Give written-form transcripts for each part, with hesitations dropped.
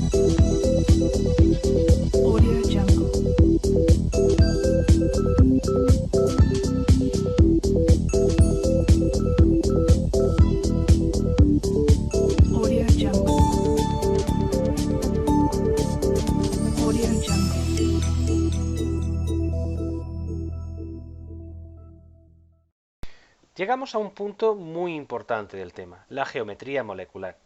Audio Jungle. Audio Jungle. Audio Jungle. Llegamos a un punto muy importante del tema, la geometría molecular.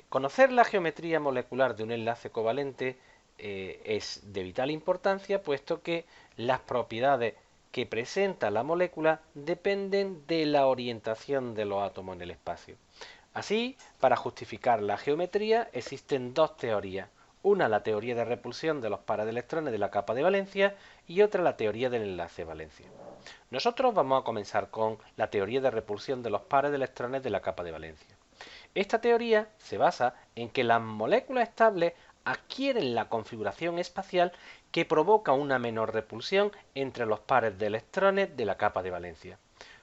Conocer la geometría molecular de un enlace covalente es de vital importancia, puesto que las propiedades que presenta la molécula dependen de la orientación de los átomos en el espacio. Así, para justificar la geometría existen dos teorías. Una, la teoría de repulsión de los pares de electrones de la capa de valencia, y otra, la teoría del enlace de valencia. Nosotros vamos a comenzar con la teoría de repulsión de los pares de electrones de la capa de valencia. Esta teoría se basa en que las moléculas estables adquieren la configuración espacial que provoca una menor repulsión entre los pares de electrones de la capa de valencia.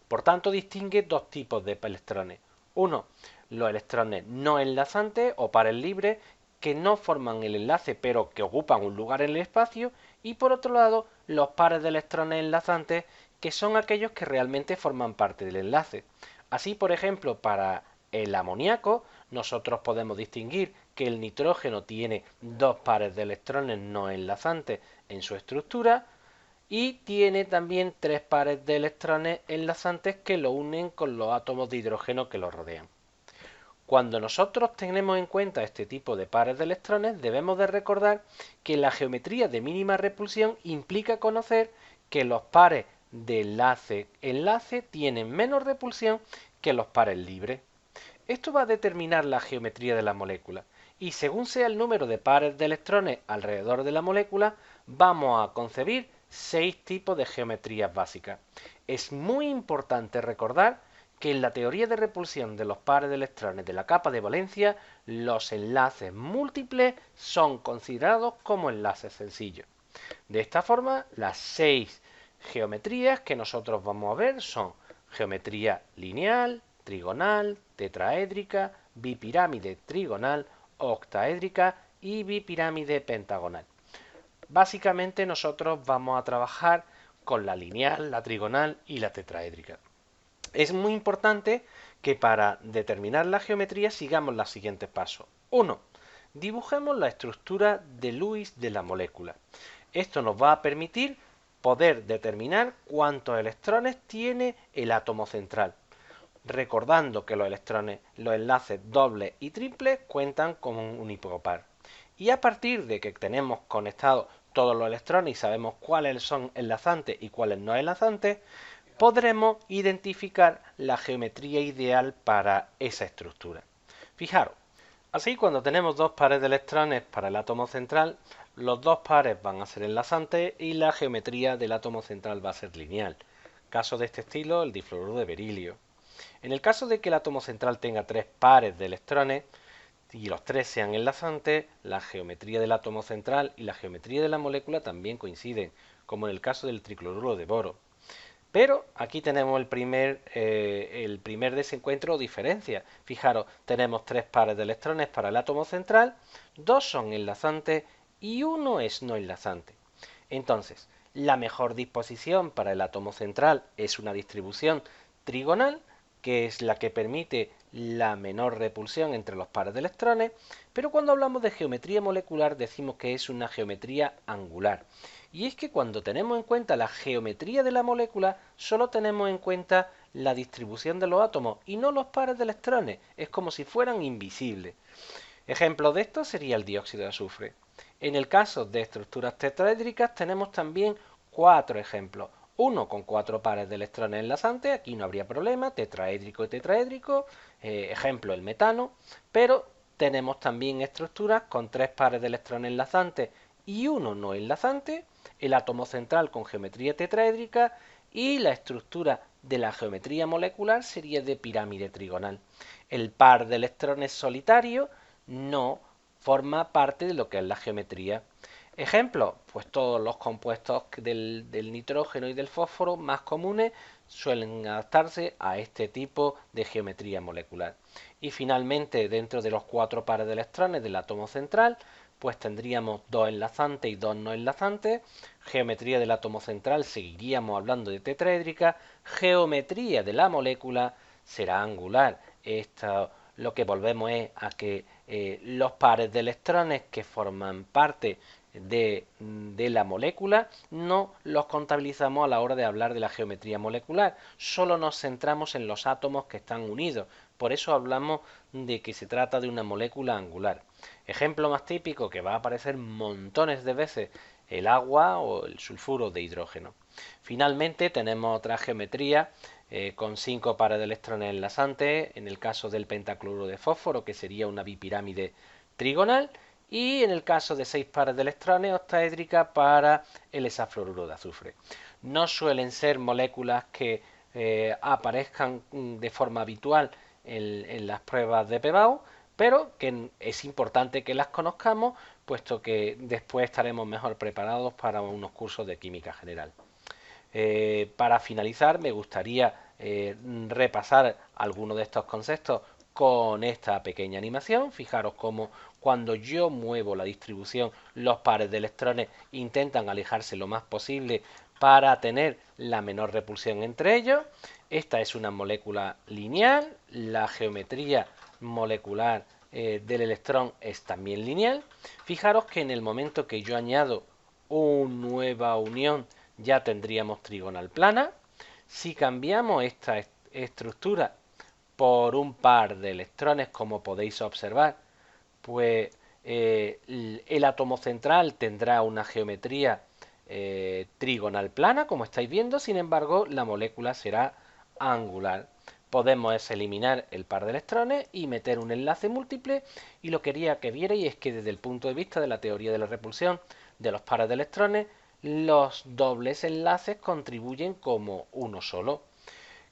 Por tanto, distingue dos tipos de electrones. Uno, los electrones no enlazantes o pares libres que no forman el enlace pero que ocupan un lugar en el espacio, y por otro lado, los pares de electrones enlazantes que son aquellos que realmente forman parte del enlace. Así, por ejemplo, para el amoníaco, nosotros podemos distinguir que el nitrógeno tiene dos pares de electrones no enlazantes en su estructura y tiene también tres pares de electrones enlazantes que lo unen con los átomos de hidrógeno que lo rodean. Cuando nosotros tenemos en cuenta este tipo de pares de electrones, debemos de recordar que la geometría de mínima repulsión implica conocer que los pares de enlace tienen menos repulsión que los pares libres. Esto va a determinar la geometría de la molécula, y según sea el número de pares de electrones alrededor de la molécula, vamos a concebir 6 tipos de geometrías básicas. Es muy importante recordar que en la teoría de repulsión de los pares de electrones de la capa de valencia, los enlaces múltiples son considerados como enlaces sencillos. De esta forma, las 6 geometrías que nosotros vamos a ver son geometría lineal, trigonal, tetraédrica, bipirámide trigonal, octaédrica y bipirámide pentagonal. Básicamente nosotros vamos a trabajar con la lineal, la trigonal y la tetraédrica. Es muy importante que para determinar la geometría sigamos los siguientes pasos. 1. Dibujemos la estructura de Lewis de la molécula. Esto nos va a permitir poder determinar cuántos electrones tiene el átomo central, recordando que los enlaces dobles y triples cuentan con un único par. Y a partir de que tenemos conectados todos los electrones y sabemos cuáles son enlazantes y cuáles no enlazantes, podremos identificar la geometría ideal para esa estructura. Fijaros, así cuando tenemos dos pares de electrones para el átomo central, los dos pares van a ser enlazantes y la geometría del átomo central va a ser lineal. Caso de este estilo, el difluoruro de berilio. En el caso de que el átomo central tenga tres pares de electrones y los tres sean enlazantes, la geometría del átomo central y la geometría de la molécula también coinciden, como en el caso del tricloruro de boro. Pero aquí tenemos el primer desencuentro o diferencia. Fijaros, tenemos tres pares de electrones para el átomo central, dos son enlazantes y uno es no enlazante. Entonces, la mejor disposición para el átomo central es una distribución trigonal, que es la que permite la menor repulsión entre los pares de electrones, pero cuando hablamos de geometría molecular decimos que es una geometría angular. Y es que cuando tenemos en cuenta la geometría de la molécula, solo tenemos en cuenta la distribución de los átomos y no los pares de electrones. Es como si fueran invisibles. Ejemplo de esto sería el dióxido de azufre. En el caso de estructuras tetraédricas tenemos también 4 ejemplos. Uno con 4 pares de electrones enlazantes, aquí no habría problema, tetraédrico y tetraédrico, ejemplo el metano, pero tenemos también estructuras con 3 pares de electrones enlazantes y uno no enlazante, el átomo central con geometría tetraédrica, y la estructura de la geometría molecular sería de pirámide trigonal. El par de electrones solitario no forma parte de lo que es la geometría. Ejemplo, pues todos los compuestos del nitrógeno y del fósforo más comunes suelen adaptarse a este tipo de geometría molecular. Y finalmente, dentro de los 4 pares de electrones del átomo central, pues tendríamos 2 enlazantes y 2 no enlazantes. Geometría del átomo central, seguiríamos hablando de tetraédrica. Geometría de la molécula será angular. Esto lo que volvemos es a que los pares de electrones que forman parte de la molécula no los contabilizamos a la hora de hablar de la geometría molecular, solo nos centramos en los átomos que están unidos, por eso hablamos de que se trata de una molécula angular. Ejemplo más típico que va a aparecer montones de veces: el agua o el sulfuro de hidrógeno. Finalmente tenemos otra geometría con 5 pares de electrones enlazantes, en el caso del pentacloruro de fósforo, que sería una bipirámide trigonal, y en el caso de 6 pares de electrones octaédrica para el hexafluoruro de azufre. No suelen ser moléculas que aparezcan de forma habitual en las pruebas de Pebau, pero que es importante que las conozcamos, puesto que después estaremos mejor preparados para unos cursos de química general. Para finalizar, me gustaría repasar algunos de estos conceptos con esta pequeña animación. Fijaros cómo cuando yo muevo la distribución, los pares de electrones intentan alejarse lo más posible para tener la menor repulsión entre ellos. Esta es una molécula lineal, la geometría molecular del electrón es también lineal. Fijaros que en el momento que yo añado una nueva unión ya tendríamos trigonal plana. Si cambiamos esta estructura por un par de electrones, como podéis observar, pues el átomo central tendrá una geometría trigonal plana, como estáis viendo. Sin embargo, la molécula será angular. Podemos eliminar el par de electrones y meter un enlace múltiple, y lo que quería que vierais es que desde el punto de vista de la teoría de la repulsión de los pares de electrones, los dobles enlaces contribuyen como uno solo.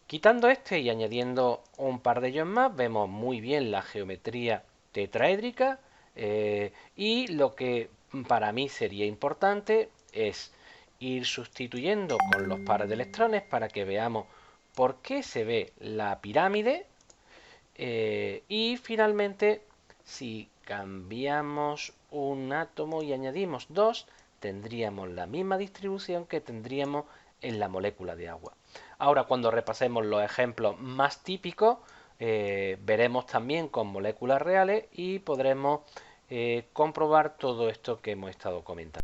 Quitando este y añadiendo un par de ellos más, vemos muy bien la geometría tetraédrica, y lo que para mí sería importante es ir sustituyendo con los pares de electrones para que veamos por qué se ve la pirámide, y finalmente, si cambiamos un átomo y añadimos dos, tendríamos la misma distribución que tendríamos en la molécula de agua. Ahora, cuando repasemos los ejemplos más típicos, veremos también con moléculas reales y podremos comprobar todo esto que hemos estado comentando.